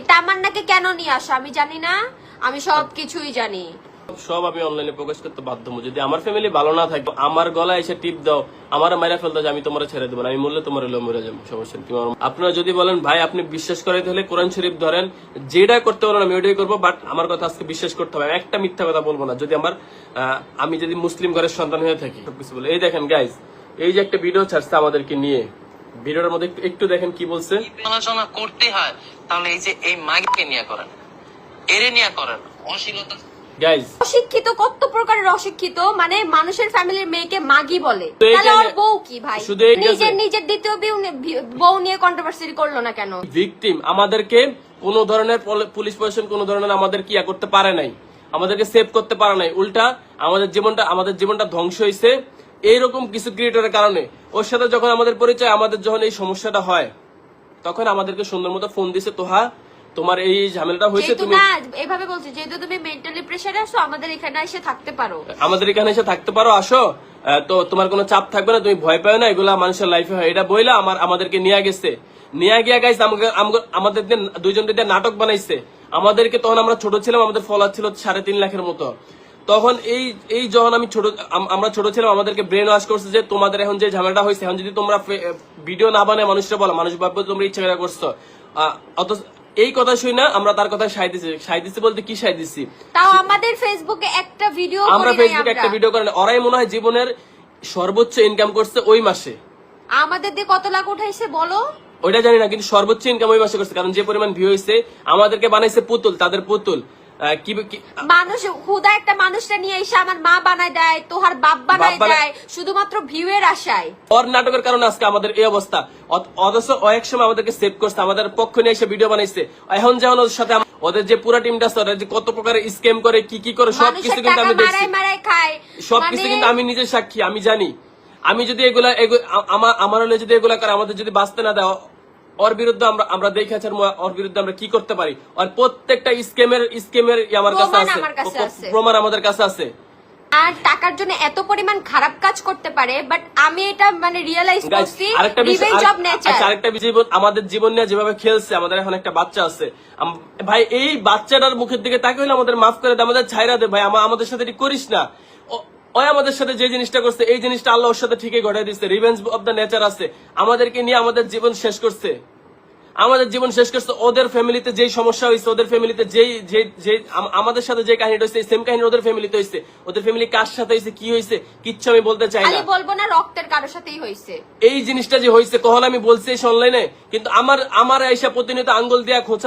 তামান্নাকে কেন নিয়ে আসো আমি জানি না, আমি সবকিছুই জানি। সব আমি অনলাইনে প্রকাশ করতে বাধ্য হবো। যদি আমার ফ্যামিলি ভালো না থাকে, আমার গলায় এসে টিপ দাও, আমার মাইরা ফেলতে আমি তোমার ছেড়ে দেবো না, আমি মরলে তোমার হলেও মরে যাবো, সমস্যা নেই। আপনারা যদি বলেন ভাই আপনি বিশ্বাস করাইতে হলে কোরআন শরীফ ধরেন, যেটা করতে বলেন আমি ওইটাই করবো, বাট আমার কথা আজকে বিশ্বাস করতে হবে, একটা মিথ্যা কথা বলবো না। যদি আমি যদি মুসলিম ঘরের সন্তান হয়ে থাকি, সবকিছু বলে। এই দেখেন গাইজ, এই যে একটা ভিডিও ছাড়ছে আমাদেরকে নিয়ে, ভিডিওটার মধ্যে একটু দেখেন কি বলছে। আলোচনা করতে হয় তাহলে এই যে এই মাইকে নিয়ে করেন, এরে নিয়ে করেন, অশ্লীলতা। অশিক্ষিত, কত প্রকারের অশিক্ষিত, মানে মানুষের ফ্যামিলির মেয়েকে মাগি বলে। তো এই তাহলে যে- ওর বউ কি ভাই? শুধু এই যে- নিজের দ্বিতীয় বউ নিয়ে কন্ট্রোভার্সি করলো না কেন? ভিকটিম আমাদেরকে কোন ধরনের পুলিশ প্রশাসন কোন ধরনের আমাদের কি করতে পারে নাই, আমাদেরকে সেভ করতে পারে নাই। উল্টা আমাদের জীবনটা ধ্বংস হয়েছে এইরকম কিছু ক্রিয়েটরের কারণে। ওর সাথে যখন আমাদের পরিচয়, আমাদের যখন এই সমস্যাটা হয়, তখন আমাদেরকে সুন্দর মতো ফোন দিছে, তোহা তোমার এই ঝামেলাটা হয়েছে, তুমি এভাবে বলছো যেহেতু তুমি মেন্টালি প্রেসারে আসো, আমাদের এখানে এসে থাকতে পারো, আমাদের এখানে এসে থাকতে পারো, আসো, তো তোমার কোনো চাপ থাকবে না, তুমি ভয় পাও না, এগুলা মানুষের লাইফে হয়। এটা বইলা আমাদেরকে নিয়ে গেছে, নিয়ে গিয়া গাইছে আমাদের দুইজন দিয়ে নাটক বানাইছে আমাদেরকে। তখন আমরা ছোট ছিলাম, আমাদের ফলোয়ার ছিল 3.5 লাখের মতো। তখন এই যখন আমরা ছোট ছিলাম, আমাদেরকে ব্রেন ওয়াশ করছে যে তোমাদের এখন যে ঝামেলাটা হয়েছে, এখন যদি তোমরা ভিডিও না বানায় মানুষরা বলো, মানুষ ভাববে তোমরা ইচ্ছা করে করছো। অথচ এই কথা শুই না আমরা তার কথা সাই দিছি বলতে কি সাই দিছি, তাও আমাদের ফেসবুকে একটা ভিডিও, আমরা ফেসবুকে একটা ভিডিও করেন। ওরাই মনে হয় জীবনের সর্বোচ্চ ইনকাম করছে ওই মাসে। আমাদের দিয়ে কত লাখ উঠাইছে বলো? ওইটা জানি না, কিন্তু সর্বোচ্চ ইনকাম ওই মাসে করছে, কারণ যে পরিমাণ ভিউ হয়েছে। আমাদেরকে বানাইছে পুতুল, তাদের পুতুল। মানুষ হুদা একটা মানুষটা নিয়ে এসে আমার মা বানায় দেয়, তোহার বাপ বানায় দেয়, শুধুমাত্র ভিউ এর আশায়। ওর নাটকের কারণে আজকে আমাদের এই অবস্থা। অথচ ও এক সময় আমাদেরকে সেভ করছে, আমাদের পক্ষ নিয়ে এসে ভিডিও বানাইছে। এখন যেমন ওদের সাথে ওদের যে পুরো টিমটা আছে, ওরা যে কত প্রকারের স্ক্যাম করে, কি করে, সবকিছু কিন্তু আমি দেখছি, সবকিছু কিন্তু আমি নিজে সাক্ষী, আমি জানি। আমি যদি আমার হলে যদি এগুলা করে, আমাদের যদি বাঁচতে না দেওয়া, ওর বিরুদ্ধে আমরা দেখেছি ওর বিরুদ্ধে আমরা কি করতে পারি। আর প্রত্যেকটা স্ক্যামের আমার কাছে আছে, প্রমাণ আমাদের কাছে আছে। আর টাকার জন্য এত পরিমাণ খারাপ কাজ করতে পারে, বাট আমি এটা মানে রিয়েলাইজ করছি রিভেঞ্জ অফ নেচার। আরেকটা জীবন, আমাদের জীবন নিয়ে যেভাবে খেলছে, আমাদের এখন একটা বাচ্চা আছে ভাই, এই বাচ্চাটার মুখের দিকে তাকে হলে আমাদের মাফ করে দে, আমাদের ছাইরা দে ভাই, আমাদের সাথে এটি করিস না। ওই আমাদের সাথে যে জিনিসটা করছে, এই জিনিসটা আল্লাহ ওর সাথে ঠিকই ঘটাই দিচ্ছে। রিভেঞ্জ অফ দ্য নেচার আছে, আমাদেরকে নিয়ে আমাদের জীবন শেষ করছে, ওদের ফ্যামিলিতে যেই সমস্যা হয়েছে, ওদের ফ্যামিলিতে আমাদের সাথে যে কাহিনীটা হয়েছে, সেম কাহিনী ওদের ফ্যামিলিতে হয়েছে। ওদের ফ্যামিলি কার সাথে হয়েছে, কি হয়েছে, কিচ্ছু আমি বলতে চাই না, বলবো না, রক্তের কারোর সাথেই হয়েছে। এই জিনিসটা যে হয়েছে কখন আমি বলছি অনলাইনে, কিন্তু আমার আয়সা প্রতিনিয়ত আঙ্গুল দিয়া খোঁচা